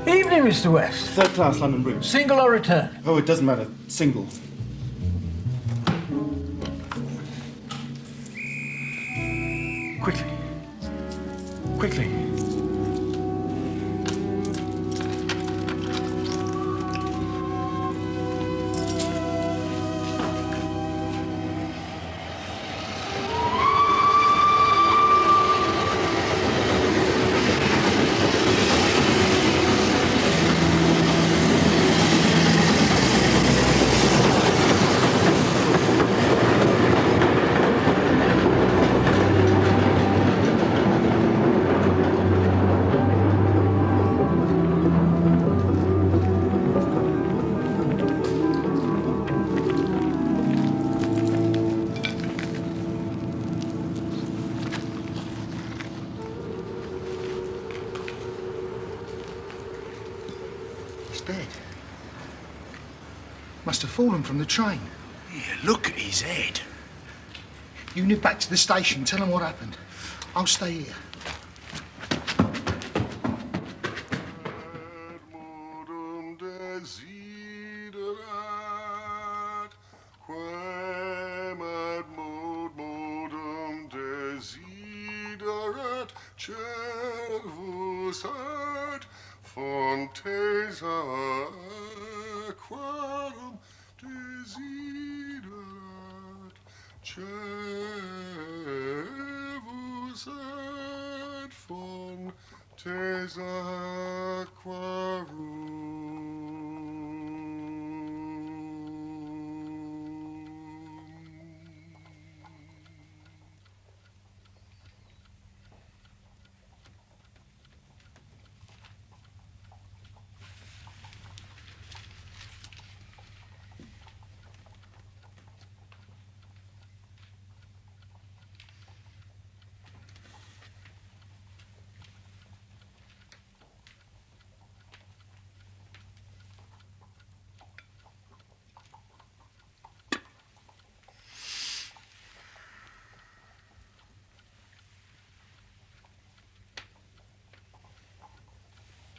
Evening, Mr. West. Third class London Bridge. Single or return? Oh, it doesn't matter. Single. Quickly. Quickly. Dead. Must have fallen from the train. Yeah, look at his head. You nip back to the station, tell them what happened. I'll stay here.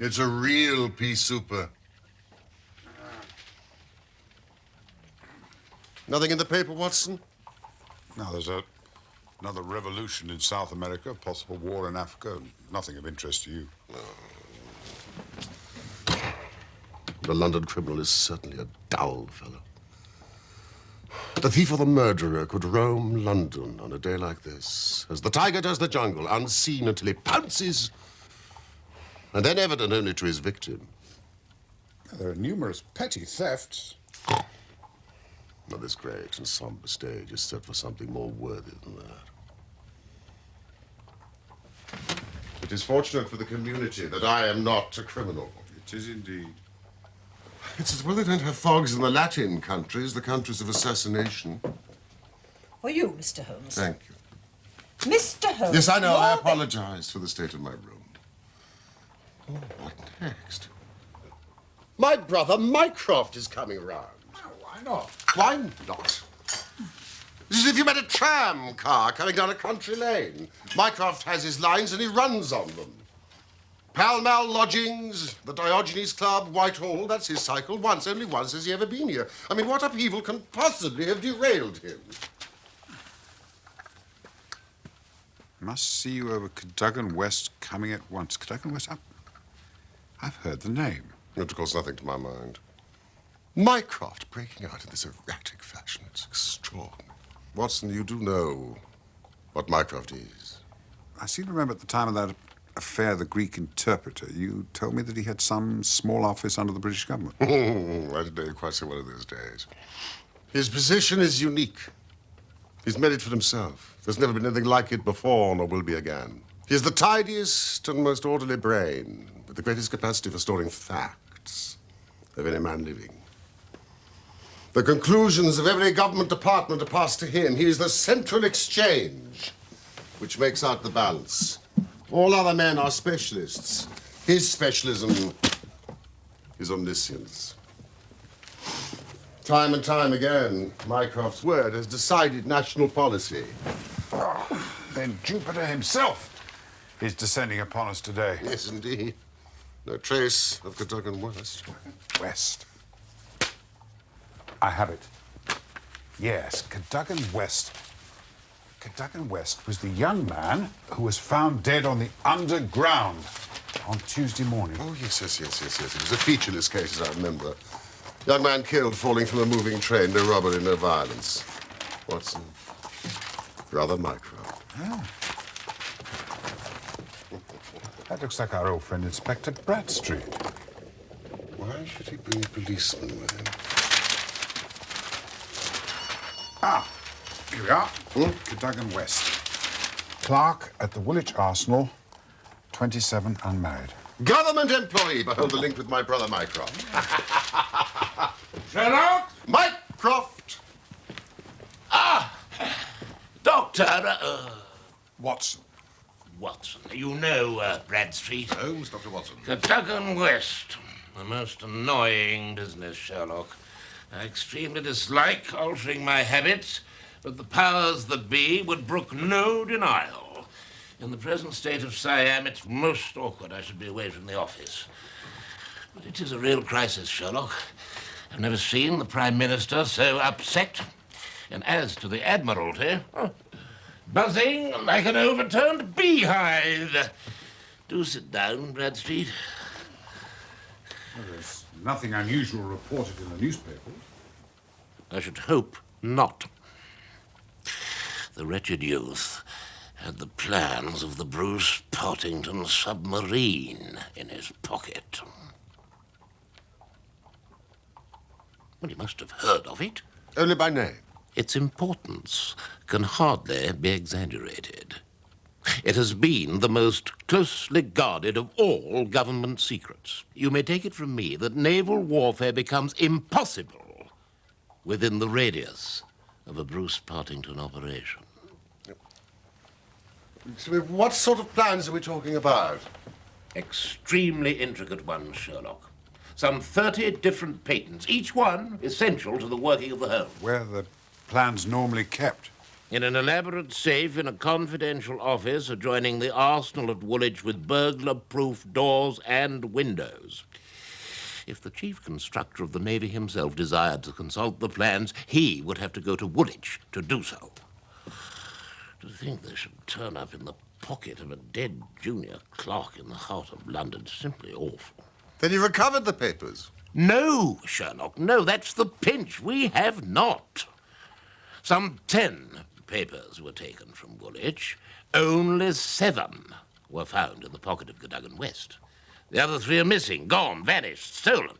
It's a real pea souper. Nothing in the paper, Watson? No, there's another revolution in South America, possible war in Africa, nothing of interest to you. The London criminal is certainly a dull fellow. The thief or the murderer could roam London on a day like this, as the tiger does the jungle, unseen until he pounces, and then evident only to his victim. There are numerous petty thefts. Now, this great and somber stage is set for something more worthy than that. It is fortunate for the community that I am not a criminal. It is indeed. It's as well they don't have fogs in the Latin countries, the countries of assassination. For you, Mr. Holmes. Thank you. Mr. Holmes. Yes, I know. I apologize for the state of my room. Oh, what next? My brother Mycroft is coming round. Oh, why not? Why not? It's as if you met a tram car coming down a country lane. Mycroft has his lines and he runs on them. Pall Mall Lodgings, the Diogenes Club, Whitehall, that's his cycle. Once, only once has he ever been here. I mean, what upheaval can possibly have derailed him? Must see you over Cadogan West coming at once. Cadogan West? I've heard the name. It calls nothing to my mind. Mycroft breaking out in this erratic fashion. It's extraordinary. Watson, you do know what Mycroft is. I seem to remember at the time of that affair, the Greek interpreter, you told me that he had some small office under the British government. I didn't know you quite so well in those days. His position is unique. He's made it for himself. There's never been anything like it before, nor will be again. He has the tidiest and most orderly brain, with the greatest capacity for storing facts of any man living. The conclusions of every government department are passed to him. He is the central exchange, which makes out the balance. All other men are specialists. His specialism is omniscience. Time and time again, Mycroft's word has decided national policy. Then Jupiter himself is descending upon us today. Yes, indeed. No trace of Cadogan West. West. I have it. Yes, Cadogan West. Cadogan West was the young man who was found dead on the underground on Tuesday morning. Oh, yes. It was a featureless case, as I remember. Young man killed falling from a moving train. No robbery, no violence. Watson. Brother Mycroft. Oh. That looks like our old friend Inspector Bradstreet. Why should he bring a policeman with him? Ah, here we are. Cadogan West. Clerk at the Woolwich Arsenal, 27, unmarried. Government employee. Behold the link with my brother Mycroft. Sherlock? Mycroft! Doctor, Watson. Watson. You know Bradstreet. Holmes, Dr. Watson. Cadogan West. A most annoying business, Sherlock. I extremely dislike altering my habits, but the powers that be would brook no denial. In the present state of Siam, it's most awkward I should be away from the office. But it is a real crisis, Sherlock. I've never seen the Prime Minister so upset. And as to the Admiralty, buzzing like an overturned beehive. Do sit down, Bradstreet. Well, there's nothing unusual reported in the newspapers. I should hope not. The wretched youth had the plans of the Bruce Partington submarine in his pocket. Well, you must have heard of it. Only by name. Its importance can hardly be exaggerated. It has been the most closely guarded of all government secrets. You may take it from me that naval warfare becomes impossible within the radius of a Bruce Partington operation. So what sort of plans are we talking about? Extremely intricate ones, Sherlock. Some 30 different patents, each one essential to the working of the whole. Where the plans normally kept. In an elaborate safe in a confidential office adjoining the arsenal at Woolwich with burglar-proof doors and windows. If the chief constructor of the Navy himself desired to consult the plans, he would have to go to Woolwich to do so. To think they should turn up in the pocket of a dead junior clerk in the heart of London is simply awful. Then you recovered the papers? No, Sherlock, no, that's the pinch. We have not. Some 10 papers were taken from Woolwich. Only 7 were found in the pocket of Cadogan West. The other 3 are missing, gone, vanished, stolen.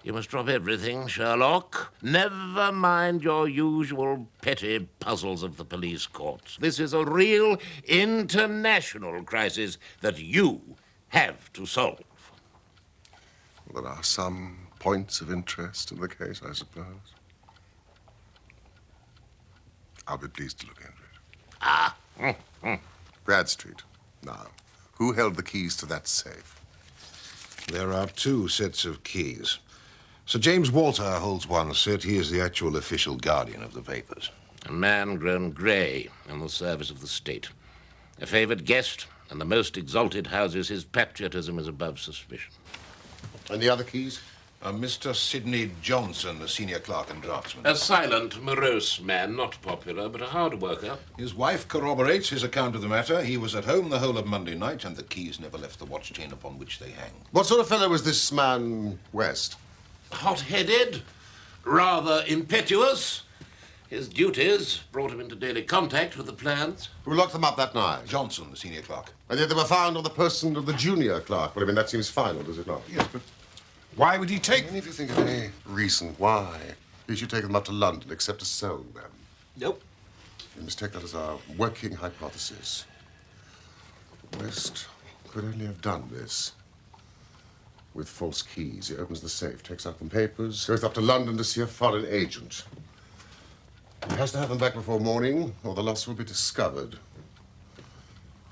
You must drop everything, Sherlock. Never mind your usual petty puzzles of the police courts. This is a real international crisis that you have to solve. There are some points of interest in the case, I suppose. I'll be pleased to look into it. Bradstreet. Now, who held the keys to that safe? There are 2 sets of keys. Sir James Walter holds one set. He is the actual official guardian of the papers. A man grown grey in the service of the state. A favoured guest, and the most exalted houses, his patriotism is above suspicion. And the other keys? Mr. Sidney Johnson, a senior clerk and draftsman. A silent, morose man, not popular, but a hard worker. His wife corroborates his account of the matter. He was at home the whole of Monday night, and the keys never left the watch chain upon which they hang. What sort of fellow was this man, West? Hot-headed, rather impetuous. His duties brought him into daily contact with the plans. Who locked them up that night? Johnson, the senior clerk. And yet they were found on the person of the junior clerk. Well, I mean, that seems final, does it not? Yes, but why would he take And if you think of any reason why he should take them up to London except to sell them, Nope. you must take that as our working hypothesis. West could only have done this with false keys. He opens the safe, takes out some papers, goes up to London to see a foreign agent. He has to have them back before morning, or the loss will be discovered.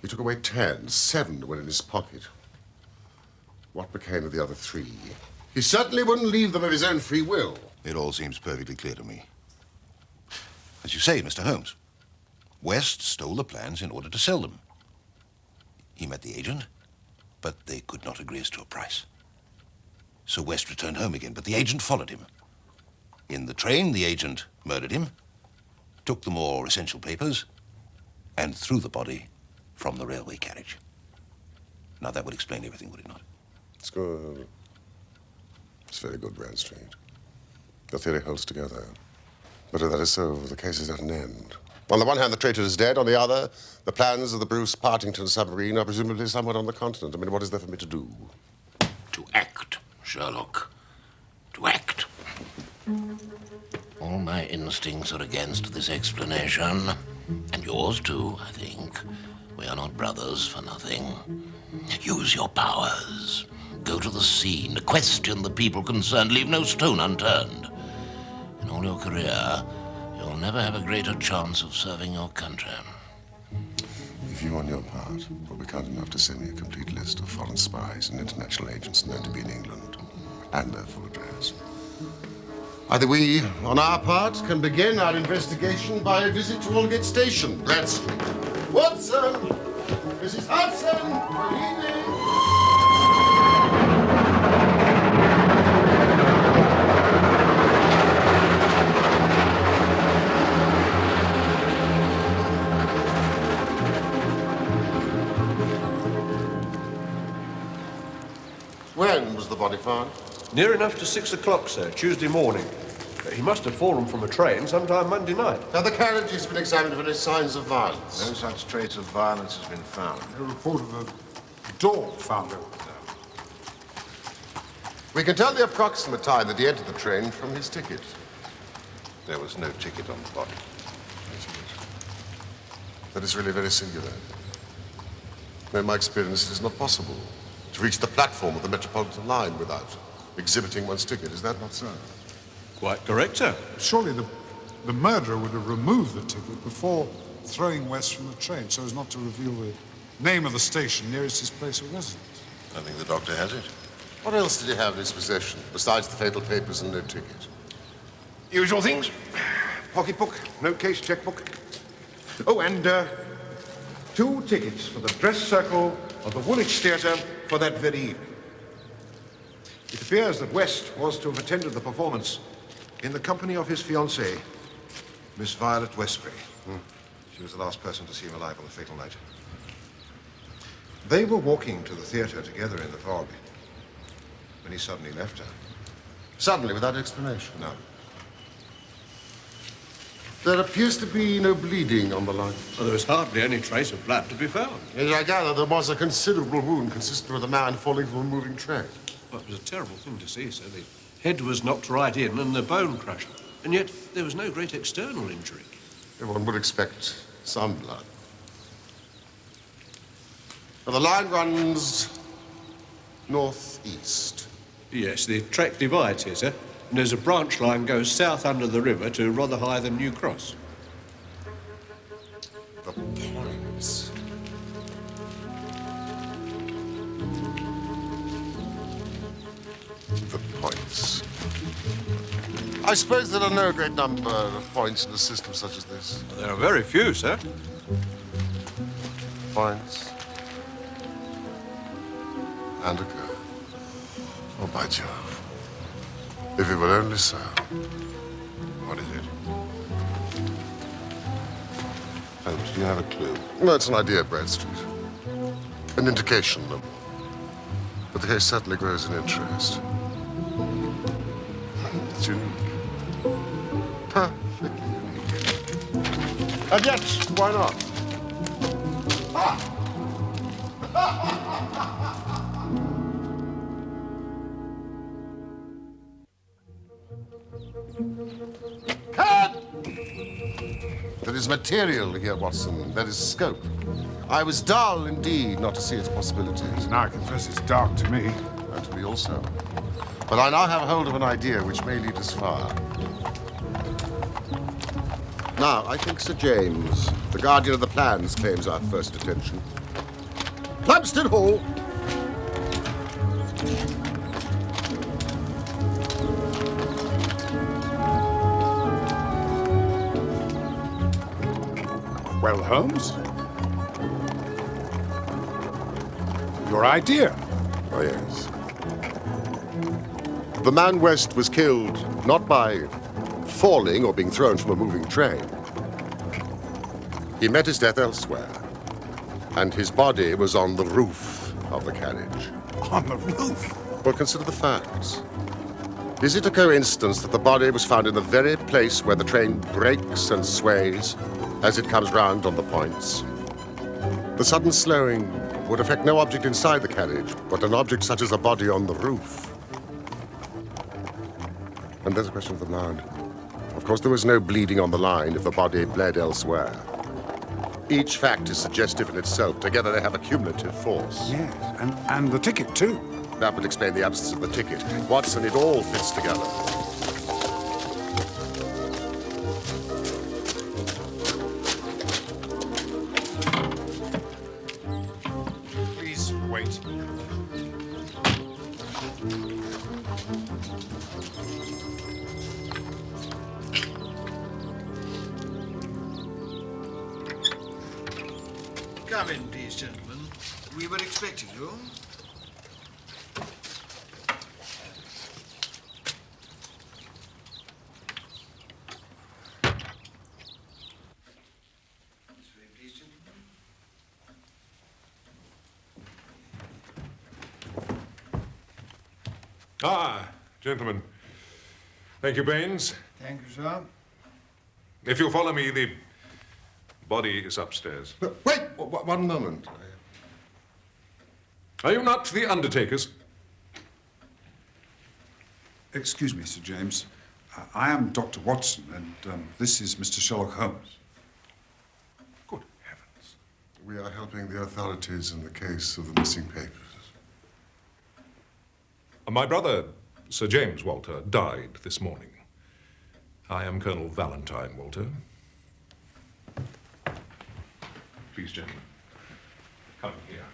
He took away 10, 7 were in his pocket. What became of the other 3? He certainly wouldn't leave them of his own free will. It all seems perfectly clear to me. As you say, Mr. Holmes, West stole the plans in order to sell them. He met the agent, but they could not agree as to a price. So West returned home again, but the agent followed him. In the train, the agent murdered him, took the more essential papers, and threw the body from the railway carriage. Now, that would explain everything, would it not? It's good. It's very good, Bradstreet. Your theory holds together. But if that is so, the case is at an end. On the one hand, the traitor is dead. On the other, the plans of the Bruce Partington submarine are presumably somewhere on the continent. I mean, what is there for me to do? To act, Sherlock. To act. All my instincts are against this explanation. And yours, too, I think. We are not brothers for nothing. Use your powers. Go to the scene. Question the people concerned. Leave no stone unturned. In all your career, you'll never have a greater chance of serving your country. If you, on your part, will be kind enough to send me a complete list of foreign spies and international agents known to be in England, and their full address. Either we, on our part, can begin our investigation by a visit to Aldgate Station, Bradstreet. Watson! Mrs. Hudson! Good evening! When was the body found? Near enough to 6 o'clock, sir, Tuesday morning. He must have fallen from a train sometime Monday night. Have the carriage has been examined for any signs of violence? No such trace of violence has been found. a report of a door found open? We can tell the approximate time that he entered the train from his ticket. There was no ticket on the body. That is really very singular. In my experience, it is not possible to reach the platform of the Metropolitan line without exhibiting one's ticket. Is that not so? Quite correct, sir. Surely the murderer would have removed the ticket before throwing West from the train so as not to reveal the name of the station nearest his place of residence. I think the doctor has it. What else did he have in his possession, besides the fatal papers and no ticket? Usual things. Pocketbook, note case, checkbook. Oh, and 2 tickets for the dress circle of the Woolwich Theatre for that very evening. It appears that West was to have attended the performance in the company of his fiancée, Miss Violet Westbury. She was the last person to see him alive on the fatal night. They were walking to the theatre together in the fog when he suddenly left her. Suddenly, without explanation? No. There appears to be no bleeding on the line. Well, there was hardly any trace of blood to be found. Yes, I gather there was a considerable wound consistent with a man falling from a moving train. Well, it was a terrible thing to see, sir. The head was knocked right in and the bone crushed. And yet there was no great external injury. Everyone would expect some blood. Now, the line runs northeast. Yes, the track divides here, sir. And there's a branch line goes south under the river to rather higher than New Cross. The points. The points. I suppose there are no great number of points in a system such as this. There are very few, sir. points, and a curve. Oh, by Jove. If it were only so. What is it? Holmes, do you have a clue? No, it's an idea, Bradstreet. An indication, no more. But the case certainly grows in interest. It's unique. Perfectly unique. And yet, why not? Cut! There is material here, Watson. There is scope. I was dull indeed not to see its possibilities. Now I confess it's dark to me. And to me also. But I now have hold of an idea which may lead us far. Now, I think Sir James, the guardian of the plans, claims our first attention. Plumstead Hall! Well, Holmes? Your idea? Oh, yes. The man West was killed not by falling or being thrown from a moving train. He met his death elsewhere, and his body was on the roof of the carriage. On the roof? Well, consider the facts. Is it a coincidence that the body was found in the very place where the train breaks and sways as it comes round on the points? The sudden slowing would affect no object inside the carriage, but an object such as a body on the roof. And there's a question of the blood. Of course, there was no bleeding on the line if the body bled elsewhere. Each fact is suggestive in itself. Together they have a cumulative force. Yes, and the ticket, too. That would explain the absence of the ticket. Watson, it all fits together. Please wait. Come in, please, gentlemen. We were expecting you. Ah, gentlemen. Thank you, Baines. Thank you, sir. If you'll follow me, the body is upstairs. Wait, one moment. Are you not the undertakers? Excuse me, Sir James. I am Dr. Watson, and this is Mr. Sherlock Holmes. Good heavens. We are helping the authorities in the case of the missing papers. My brother, Sir James Walter, died this morning. I am Colonel Valentine Walter. Please, gentlemen, come here.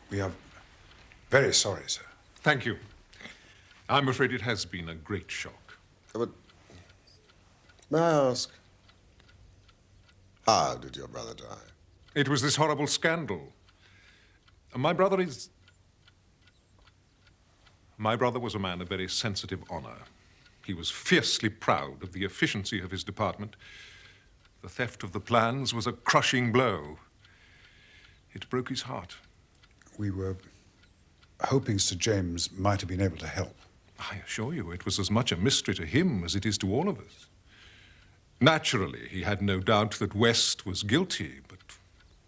We are very sorry, sir. Thank you. I'm afraid it has been a great shock. But may I ask, how did your brother die? It was this horrible scandal. My brother was a man of very sensitive honor. He was fiercely proud of the efficiency of his department. The theft of the plans was a crushing blow. It broke his heart. We were hoping Sir James might have been able to help. I assure you, it was as much a mystery to him as it is to all of us. Naturally, he had no doubt that West was guilty, but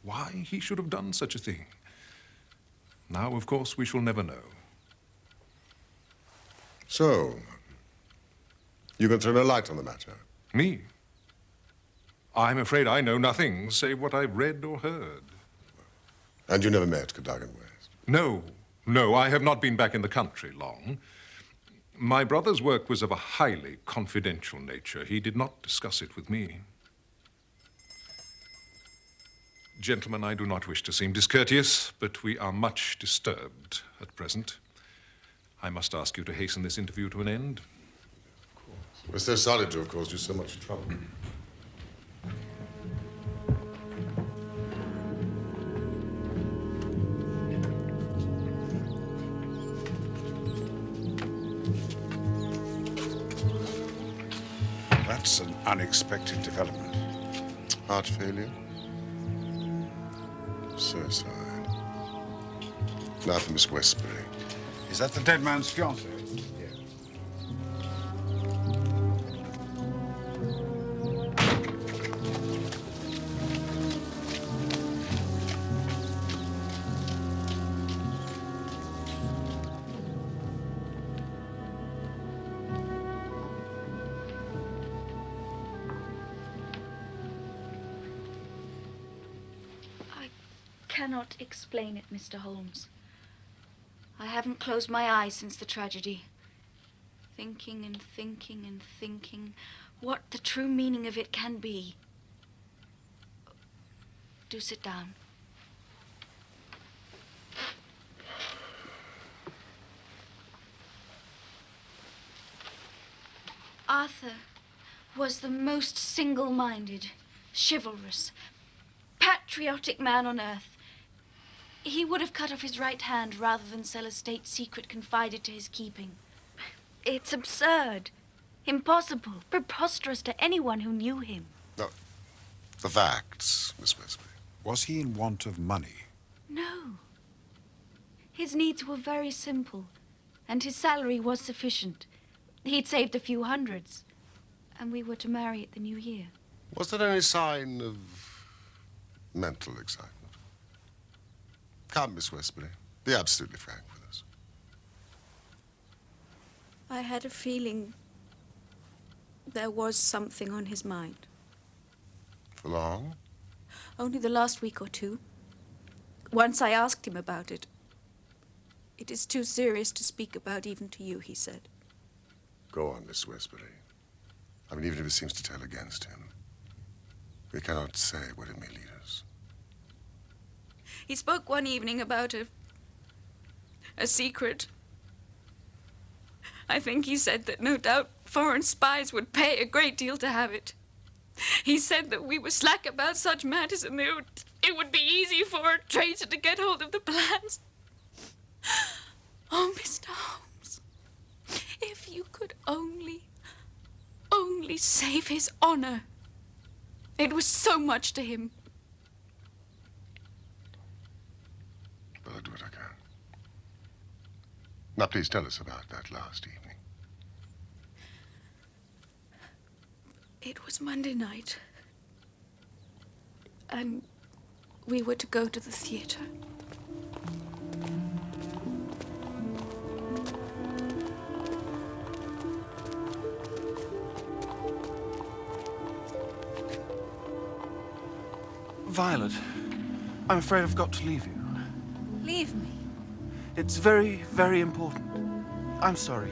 why he should have done such a thing? Now, of course, we shall never know. So, you can throw no light on the matter? Me? I'm afraid I know nothing save what I've read or heard. And you never met Cadogan West? No, I have not been back in the country long. My brother's work was of a highly confidential nature. He did not discuss it with me. Gentlemen, I do not wish to seem discourteous, but we are much disturbed at present. I must ask you to hasten this interview to an end. We're so sorry to have caused you so much trouble. That's an unexpected development. Heart failure? Suicide. Now for Miss Westbury. Is that the dead man's fiancée? I cannot explain it, Mr. Holmes. I haven't closed my eyes since the tragedy. Thinking and thinking and thinking what the true meaning of it can be. Do sit down. Arthur was the most single-minded, chivalrous, patriotic man on earth. He would have cut off his right hand rather than sell a state secret confided to his keeping. It's absurd, impossible, preposterous to anyone who knew him. No, the facts, Miss Westbury. Was he in want of money? No. His needs were very simple, and his salary was sufficient. He'd saved a few hundreds, and we were to marry at the new year. Was there any sign of mental excitement? Come, Miss Westbury. Be absolutely frank with us. I had a feeling there was something on his mind. For long? Only the last week or two. Once I asked him about it. It is too serious to speak about even to you, he said. Go on, Miss Westbury. I mean, even if it seems to tell against him, we cannot say where it may lead us. He spoke one evening about a secret. I think he said that no doubt foreign spies would pay a great deal to have it. He said that we were slack about such matters and it would be easy for a traitor to get hold of the plans. Oh, Mr. Holmes, if you could only save his honor. It was so much to him. Well, I'll do what I can. Now, please tell us about that last evening. It was Monday night, and we were to go to the theater. Violet, I'm afraid I've got to leave you. Leave me. It's very, very important. I'm sorry.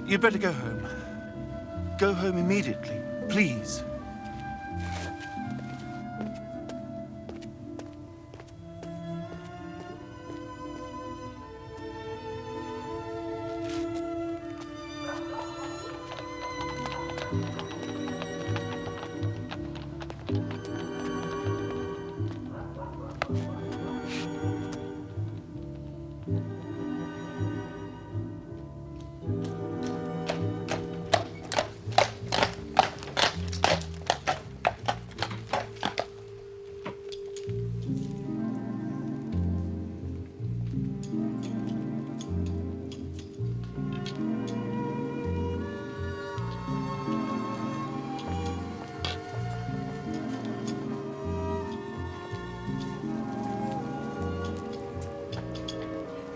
You'd better go home. Go home immediately, please.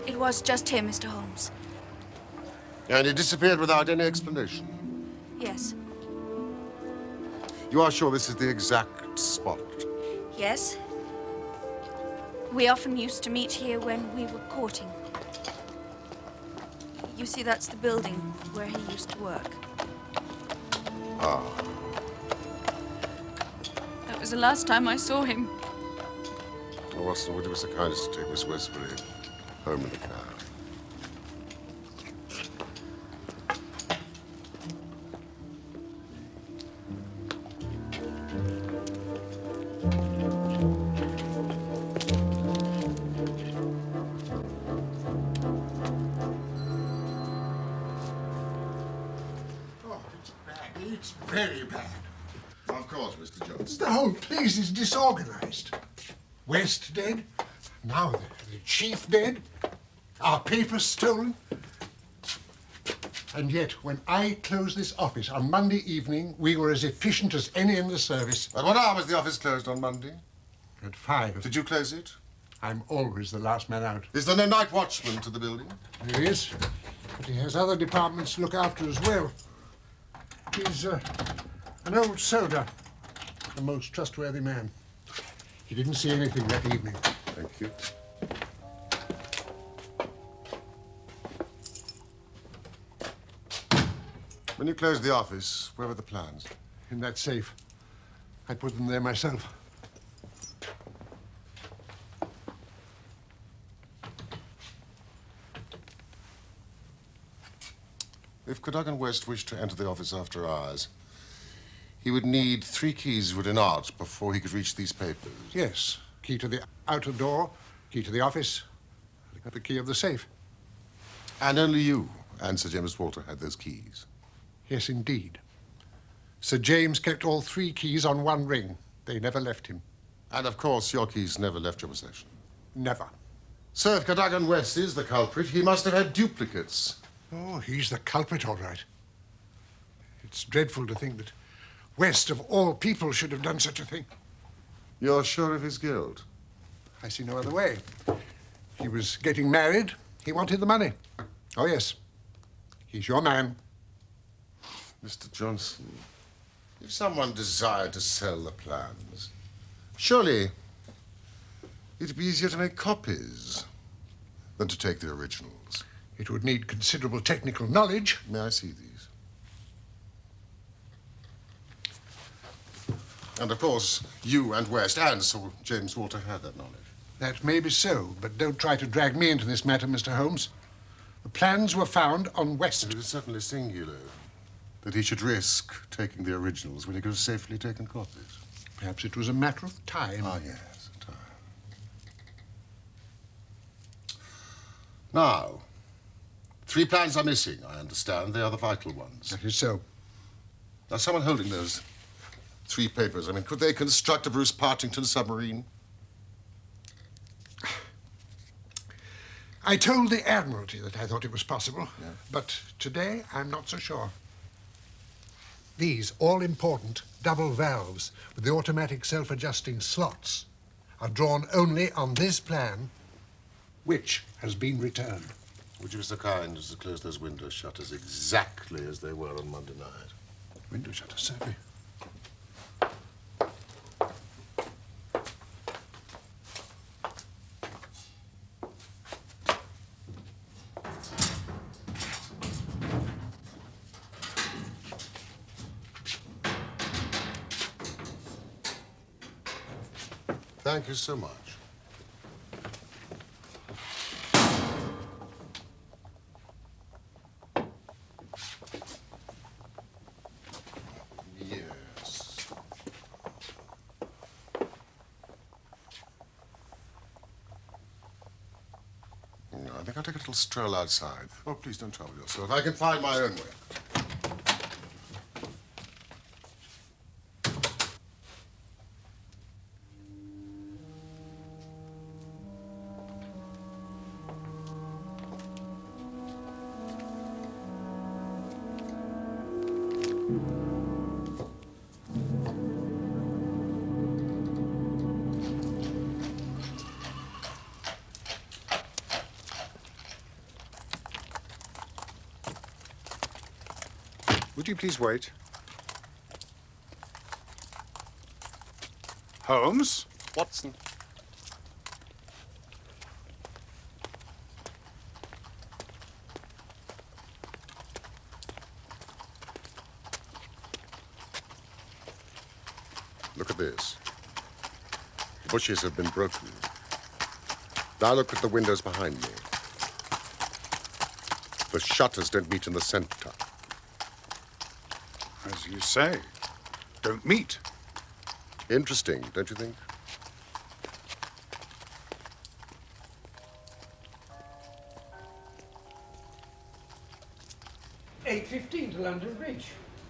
It was just him, Mr. Holmes. And he disappeared without any explanation. Yes. You are sure this is the exact spot? Yes. We often used to meet here when we were courting. You see, that's the building where he used to work. Ah. was the last time I saw him. Oh, Watson, would you be so kind as to take Miss Westbury home in the car? Oh, it's bad. It's very bad. Of course, Mr. Johnson. The whole place is disorganized. West dead. Now the chief dead. Our papers stolen. And yet, when I closed this office on Monday evening, we were as efficient as any in the service. At what hour was the office closed on Monday? At 5. Did you close it? I'm always the last man out. Is there no night watchman to the building? There is, but he has other departments to look after as well. He's an old soldier, a most trustworthy man. He didn't see anything that evening. Thank you. When you closed the office, where were the plans? In that safe. I put them there myself. If Cadogan West wished to enter the office after hours, he would need 3 keys within art before he could reach these papers. Yes. Key to the outer door, key to the office, the key of the safe. And only you and Sir James Walter had those keys. Yes, indeed. Sir James kept all 3 keys on one ring. They never left him. And of course, your keys never left your possession. Never. So if Cadogan West is the culprit, he must have had duplicates. Oh, he's the culprit, all right. It's dreadful to think that West, of all people, should have done such a thing. You're sure of his guilt? I see no other way. He was getting married. He wanted the money. Oh, yes. He's your man. Mr. Johnson, if someone desired to sell the plans, surely it'd be easier to make copies than to take the originals. It would need considerable technical knowledge. May I see these? And of course, you and West and Sir James Walter had that knowledge. That may be so, but don't try to drag me into this matter, Mr. Holmes. The plans were found on West. It is certainly singular that he should risk taking the originals when he could have safely taken copies. Perhaps it was a matter of time. Ah, yes, time. Now, 3 plans are missing, I understand. They are the vital ones. That is so. Now, someone holding those 3 papers, I mean, could they construct a Bruce Partington submarine? I told the Admiralty that I thought it was possible, Yeah. but today I'm not so sure. These all-important double valves with the automatic self-adjusting slots are drawn only on this plan, which has been returned. Would you be so kind as to close those window shutters exactly as they were on Monday night? Window shutters, certainly. Thank you so much. Yes. No, I think I'll take a little stroll outside. Oh, please don't trouble yourself. I can find my own way. Would you please wait? Holmes? Watson. Look at this. bushes have been broken. Now look at the windows behind me. The shutters don't meet in the center. As you say, don't meet. Interesting, don't you think? $8.15 to London Bridge.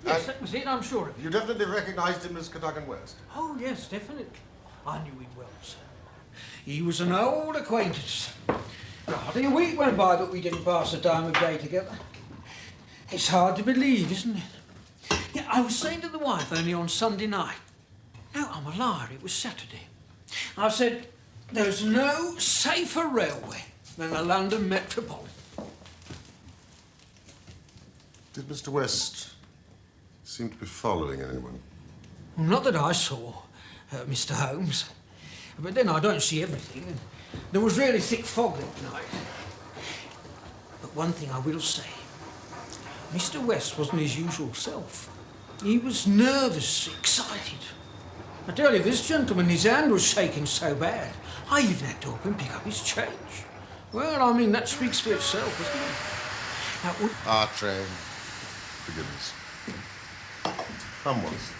Yes, that was it, I'm sure of it. You definitely recognized him as Cadogan West? Oh, yes, definitely. I knew him well, sir. He was an old acquaintance. Hardly a week went by that we didn't pass a time of day together. It's hard to believe, isn't it? Yeah, I was saying to the wife only on Sunday night. No, I'm a liar, it was Saturday. I said, there's no safer railway than the London Metropolitan. Did Mr. West seem to be following anyone? Well, not that I saw, Mr. Holmes. But then I don't see everything. And there was really thick fog that night. But one thing I will say. Mr. West wasn't his usual self. He was nervous, excited. I tell you, this gentleman, his hand was shaking so bad, I even had to help him pick up his change. Well, I mean, that speaks for itself, doesn't it? Now, Our train. Forgive us. Come once.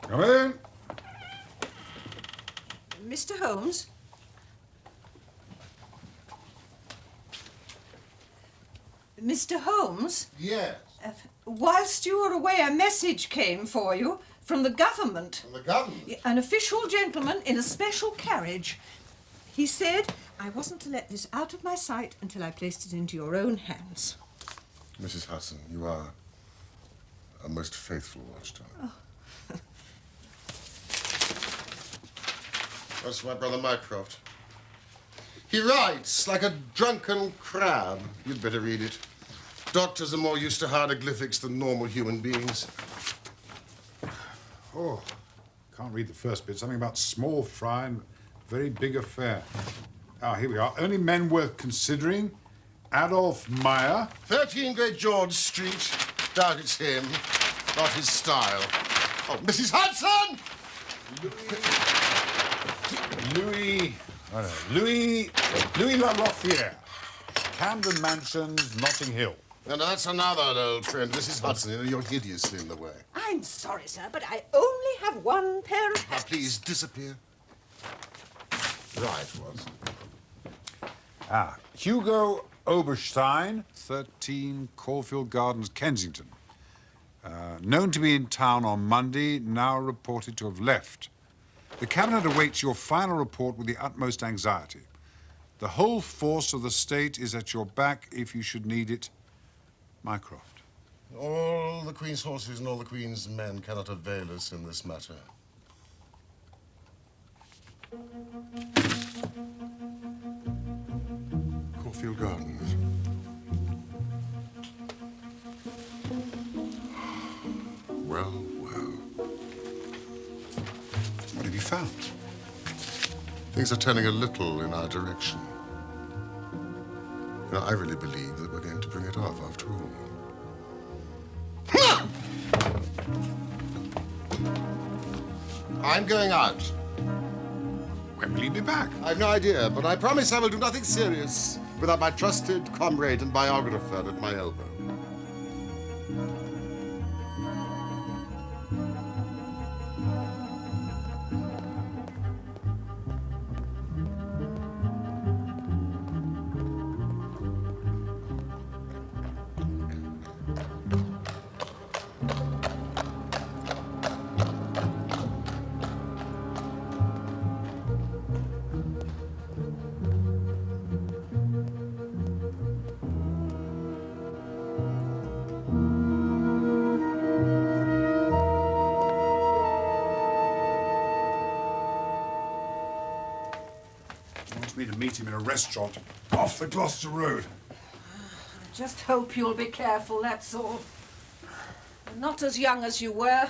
Come in. Mr. Holmes? Mr. Holmes? Yes. Whilst you were away, a message came for you from the government. From the government? An official gentleman in a special carriage. He said I wasn't to let this out of my sight until I placed it into your own hands. Mrs. Hudson, you are a most faithful watchdog. Oh. That's my brother Mycroft. He writes like a drunken crab. You'd better read it. Doctors are more used to hieroglyphics than normal human beings. Oh, can't read the first bit. Something about small fry and very big affair. Ah, here we are. Only men worth considering. Adolf Meyer. 13 Great George Street. Doubt it's him. Not his style. Oh, Mrs. Hudson! Louis LaLothiere. Camden Mansions, Notting Hill. And that's another old friend, Mrs. Hudson. You're hideously in the way. I'm sorry, sir, but I only have one pair of Now, hands. please disappear. Right, Watson. Ah, Hugo Oberstein, 13 Caulfield Gardens, Kensington. Known to be in town on Monday, now reported to have left. The Cabinet awaits your final report with the utmost anxiety. The whole force of the state is at your back if you should need it. Mycroft. All the Queen's horses and all the Queen's men cannot avail us in this matter. Caulfield Gardens. Well, well. What have you found? Things are turning a little in our direction. You know, I really believe that we're going to bring it off after all. I'm going out. When will you be back? I've no idea, but I promise I will do nothing serious without my trusted comrade and biographer at my elbow. Me to meet him in a restaurant off the Gloucester Road. I just hope you'll be careful, that's all. You're not as young as you were.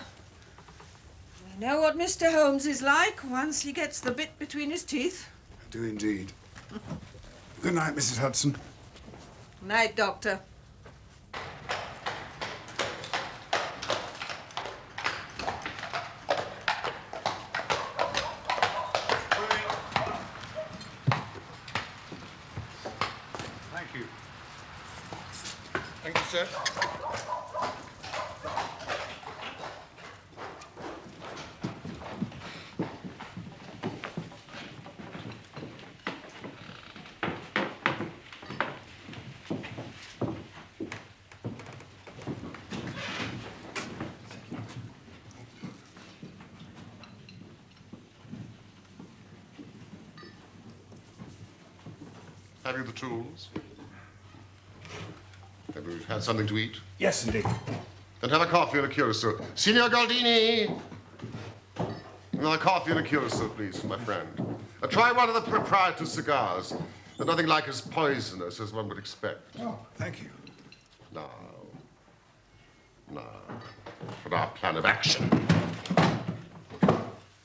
We know what Mr. Holmes is like once he gets the bit between his teeth. I do indeed. Good night, Mrs. Hudson. Night, Doctor. Thank you. Thank you, sir. Have you the tools? Have you had something to eat? Yes, indeed. Then have a coffee and a curacao. Signor Galdini! Another coffee and a curacao, please, for my friend. Try one of the proprietor's cigars. They're nothing like as poisonous as one would expect. Oh, thank you. Now, for our plan of action.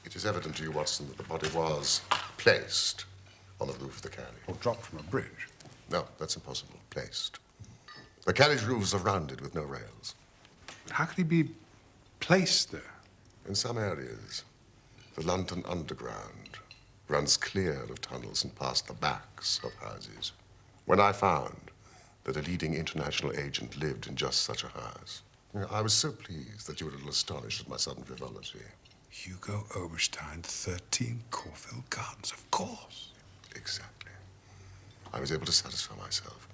It is evident to you, Watson, that the body was placed on the roof of the carriage. Or dropped from a bridge. No, that's impossible. Placed. The carriage roofs are rounded with no rails. How could he be placed there? In some areas, the London Underground runs clear of tunnels and past the backs of houses. When I found that a leading international agent lived in just such a house, I was so pleased that you were a little astonished at my sudden frivolity. Hugo Oberstein, 13 Caulfield Gardens, of course. Exactly. I was able to satisfy myself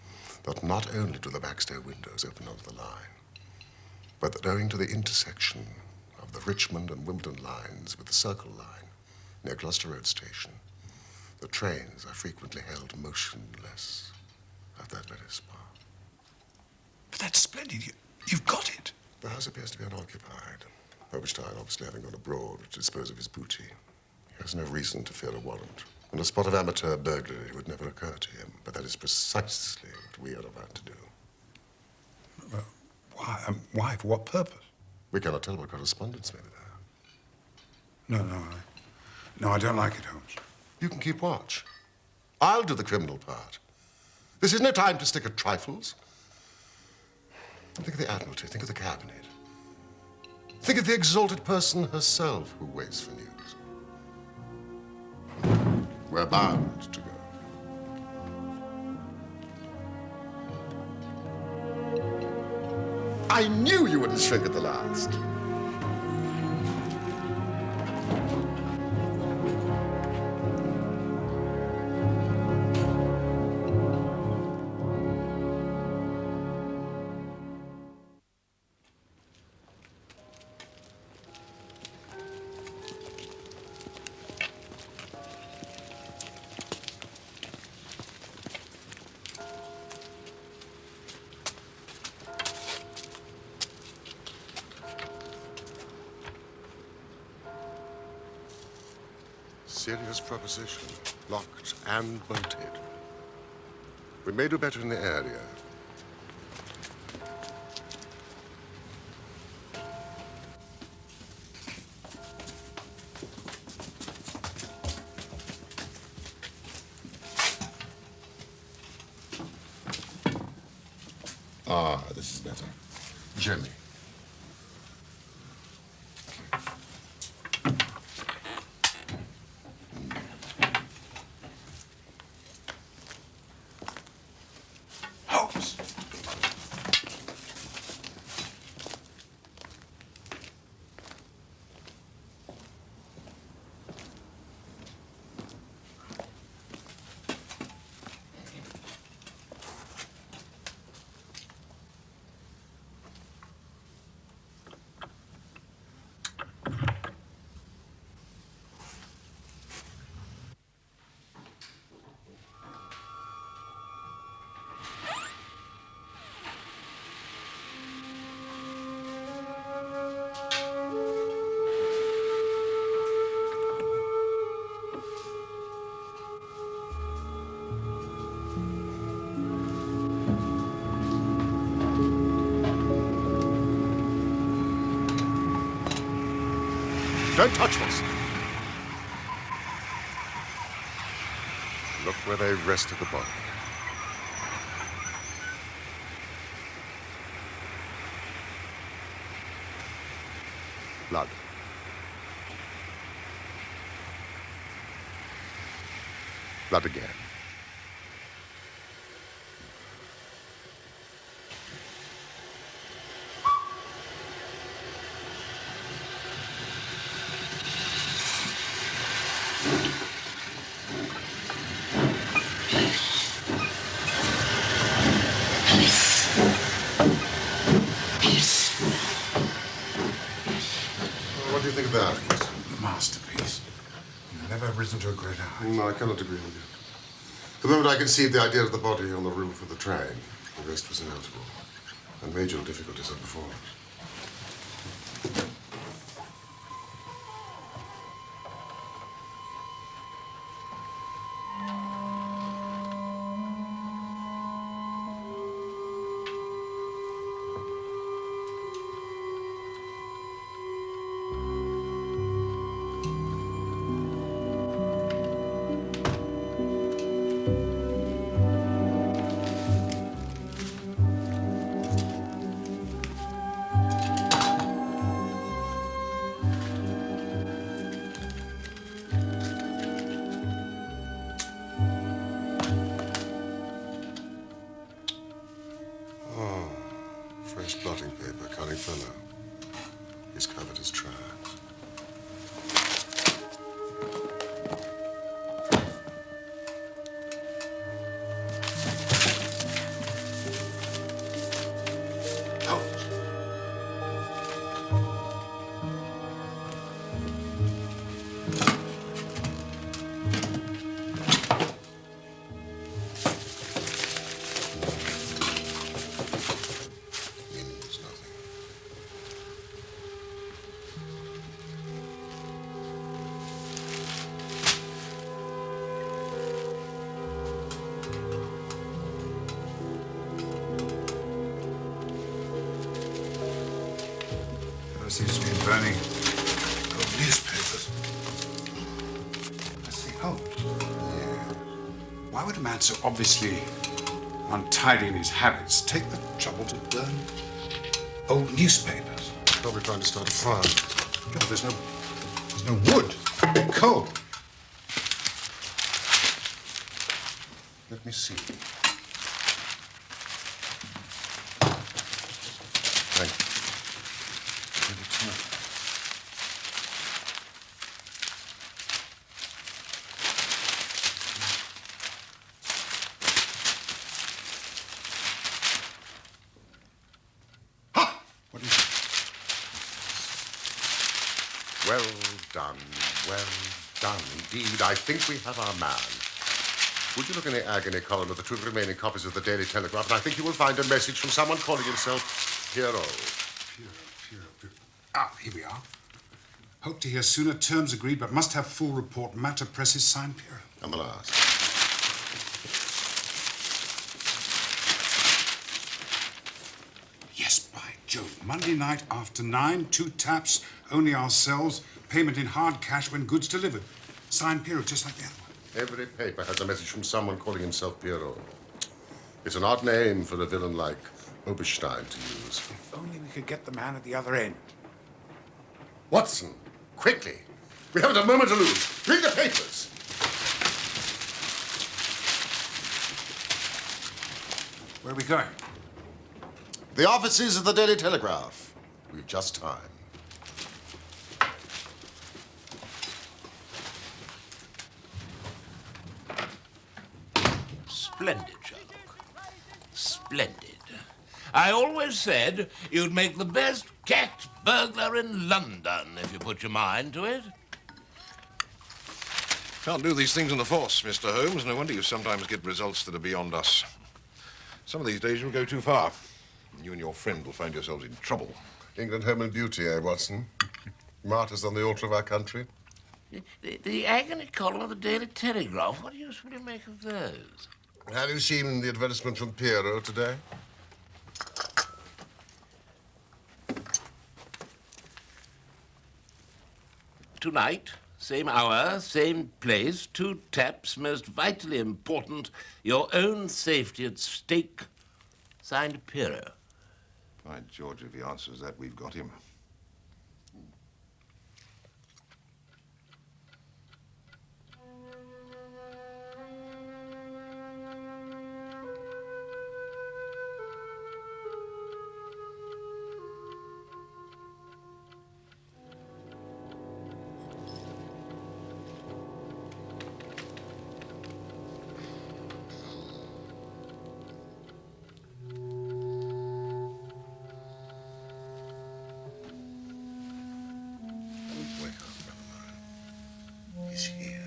that not only do the backstair windows open onto the line, but that owing to the intersection of the Richmond and Wimbledon lines with the Circle line near Gloucester Road Station, the trains are frequently held motionless at that very spot. But that's splendid. You've got it. The house appears to be unoccupied. Oberstein, obviously having gone abroad to dispose of his booty, he has no reason to fear a warrant. And a spot of amateur burglary would never occur to him. But that is precisely what we are about to do. Why? Why? For what purpose? We cannot tell what correspondence may be there. No, I don't like it, Holmes. You can keep watch. I'll do the criminal part. This is no time to stick at trifles. Think of the Admiralty. Think of the Cabinet. Think of the exalted person herself who waits for news. We're bound to go. I knew you wouldn't shrink at the last. Serious proposition, locked and bolted. We may do better in the area. Ah, this is better. Jimmy. Don't touch us. Look where they rested the body. Blood. Blood again. What do you think of that? Masterpiece. You've never risen to a greater height. No, I cannot agree with you. The moment I conceived the idea of the body on the roof of the train, the rest was inevitable, and major difficulties are before us. Fresh blotting paper, cunning fellow. He's covered his tracks. Seems to be burning old newspapers. Let's see, Holmes. Yeah. Why would a man so obviously untidy in his habits take the trouble to burn old newspapers? Probably trying to start a fire. God, there's no wood, coal. Let me see. Thank you. Well done, well done indeed. I think we have our man. Would you look in the agony column of the two remaining copies of the Daily Telegraph, and I think you will find a message from someone calling himself Pierrot. Pierrot. Ah, here we are. Hope to hear sooner. Terms agreed, but must have full report. Matter presses signed Pierrot. And the last. Yes, by Jove. Monday night after 9, 2 taps, only ourselves, payment in hard cash when goods delivered. Signed Pierrot, just like the other one. Every paper has a message from someone calling himself Pierrot. It's an odd name for a villain like Oberstein to use. If only we could get the man at the other end. Watson, quickly. We haven't a moment to lose. Read the papers. Where are we going? The offices of the Daily Telegraph. We've just time. Splendid, Sherlock. Splendid. I always said you'd make the best cat burglar in London if you put your mind to it. Can't do these things in the force, Mr. Holmes. No wonder you sometimes get results that are beyond us. Some of these days you'll go too far. You and your friend will find yourselves in trouble. England, home and beauty, eh, Watson? Martyrs on the altar of our country. The agony column of the Daily Telegraph, what use will you make of those? Have you seen the advertisement from Pierrot today? Tonight, Same hour, same place, 2 taps, most vitally important, your own safety at stake. Signed, Piero. By George, if he answers that, we've got him. He's here.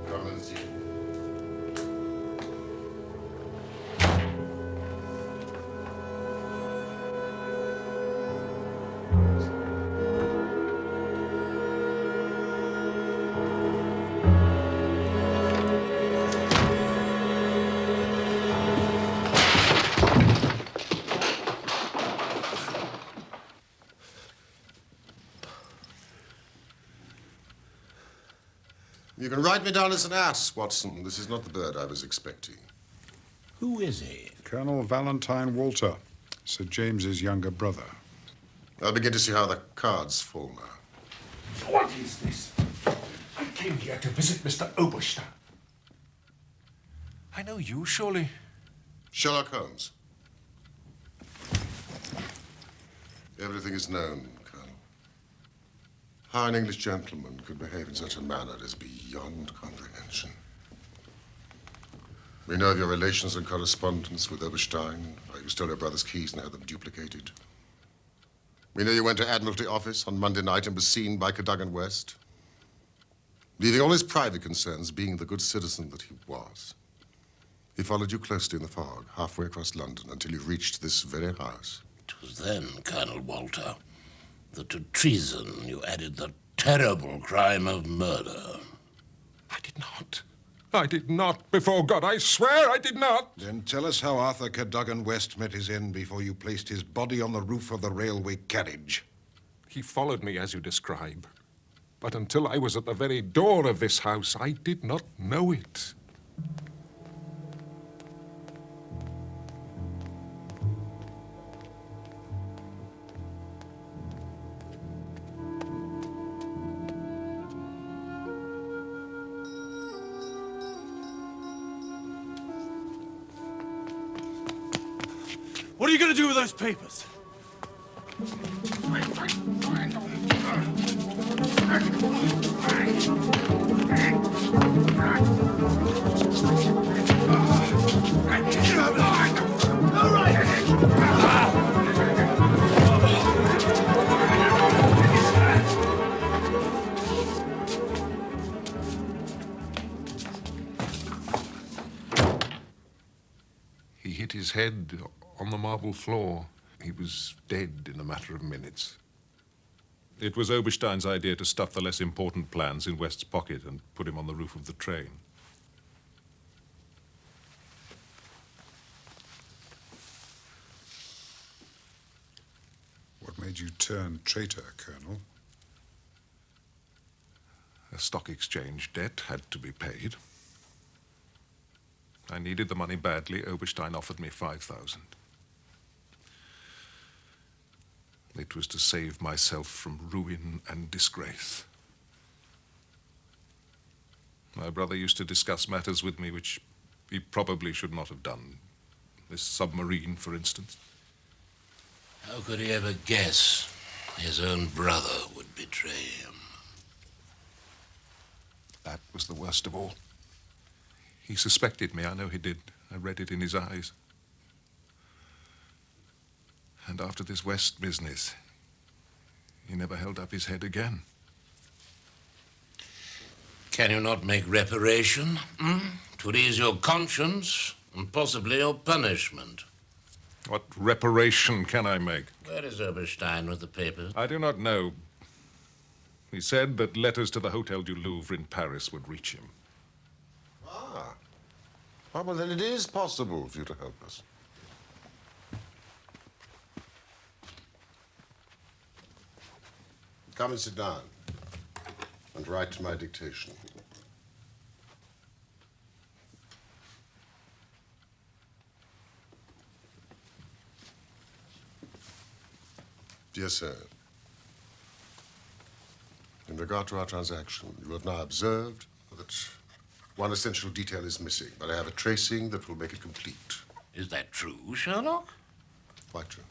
Come and see. You can write me down as an ass, Watson. This is not the bird I was expecting. Who is he? Colonel Valentine Walter, Sir James's younger brother. I'll begin to see how the cards fall now. What is this? I came here to visit Mr. Oberstein. I know you, surely. Sherlock Holmes. Everything is known, Colonel. How an English gentleman could behave in such a manner is beyond comprehension. We know of your relations and correspondence with Oberstein, how you stole your brother's keys and had them duplicated. We know you went to Admiralty office on Monday night and was seen by Cadogan West, leaving all his private concerns being the good citizen that he was. He followed you closely in the fog, halfway across London, until you reached this very house. It was then, Colonel Walter, that to treason you added the terrible crime of murder. I did not. I did not. Before God, I swear I did not. Then tell us how Arthur Cadogan West met his end before you placed his body on the roof of the railway carriage. He followed me as you describe. But until I was at the very door of this house, I did not know it. What are you going to do with those papers? He hit his head on the marble floor. He was dead in a matter of minutes. It was Oberstein's idea to stuff the less important plans in West's pocket and put him on the roof of the train. What made you turn traitor, Colonel? A stock exchange debt had to be paid. I needed the money badly. Oberstein offered me 5,000. It was to save myself from ruin and disgrace. My brother used to discuss matters with me which he probably should not have done. This submarine, for instance. How could he ever guess his own brother would betray him? That was the worst of all. He suspected me, I know he did. I read it in his eyes. And after this West business, he never held up his head again. Can you not make reparation? To ease your conscience and possibly your punishment. What reparation can I make? Where is Oberstein with the papers? I do not know. He said that letters to the Hotel du Louvre in Paris would reach him. Ah, Oh, well, then it is possible for you to help us. Come and sit down and write to my dictation. Dear sir, in regard to our transaction, you have now observed that one essential detail is missing, but I have a tracing that will make it complete. Is that true, Sherlock? Quite true.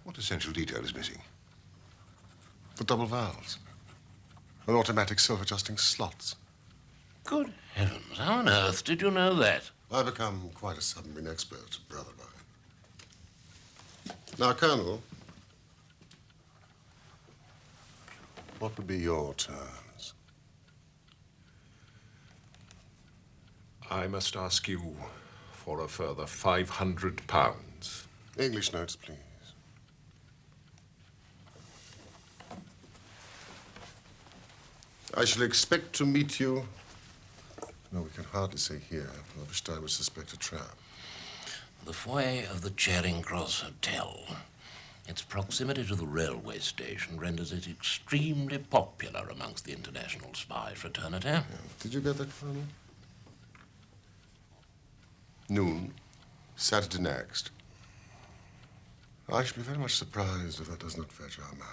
What essential detail is missing? The double valves. And automatic self-adjusting slots. Good heavens, how on earth did you know that? I've become quite a submarine expert, brother mine. Now, Colonel, what would be your terms? I must ask you for a further £500. English notes, please. I shall expect to meet you. No, we can hardly say here. Oberstein would suspect a trap. The foyer of the Charing Cross Hotel. Its proximity to the railway station renders it extremely popular amongst the international spy fraternity. Yeah. Did you get that, Colonel? Noon, Saturday next. I shall be very much surprised if that does not fetch our man.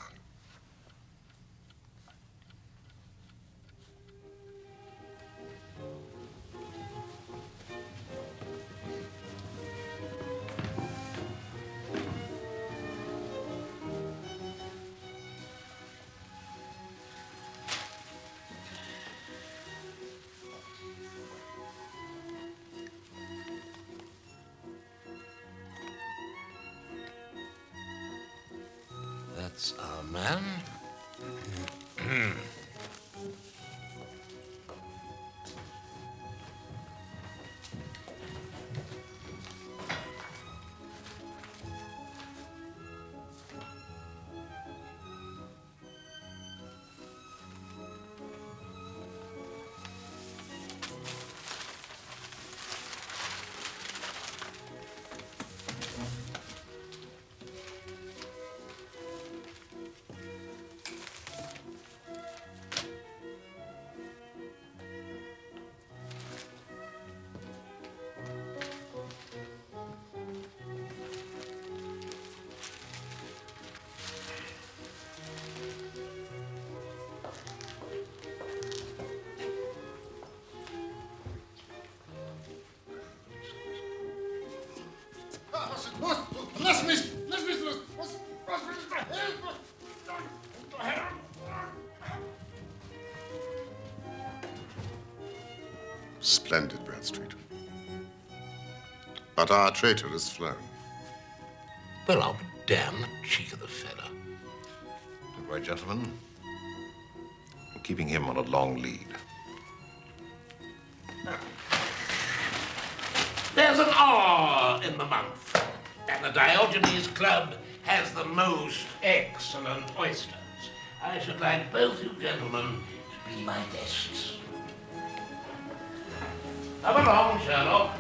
That's our man. Splendid, Bradstreet. But our traitor has flown. Well, I'll be damned, the cheek of the fella. Right, gentlemen. We're keeping him on a long lead. There's an R in the month, and the Diogenes Club has the most excellent oysters. I should like both you gentlemen to be my guests. Come along, Sherlock.